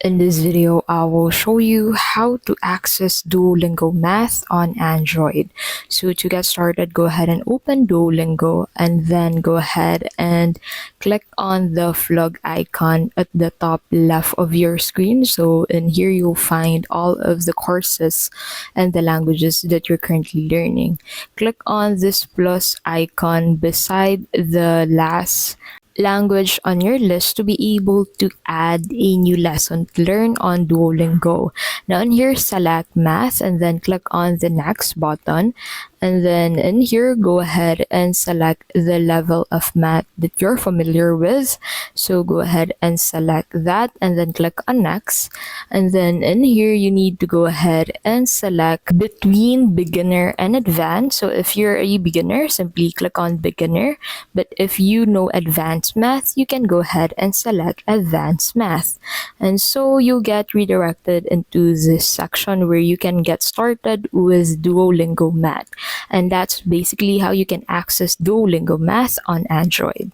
In this video, I will show you how to access Duolingo Math on Android. So to get started, go ahead and open Duolingo and then go ahead and click on the plug icon at the top left of your screen. So in here, you'll find all of the courses and the languages that you're currently learning. Click on this plus icon beside the last language on your list to be able to add a new lesson to learn on Duolingo. Now in here, select math and then click on the next button. And then in here, go ahead and select the level of math that you're familiar with. So go ahead and select that and then click on next. And then in here, you need to go ahead and select between beginner and advanced. So if you're a beginner, simply click on beginner. But if you know advanced math, you can go ahead and select advanced math. And so you'll get redirected into this section where you can get started with Duolingo Math. And that's basically how you can access Duolingo Math on Android.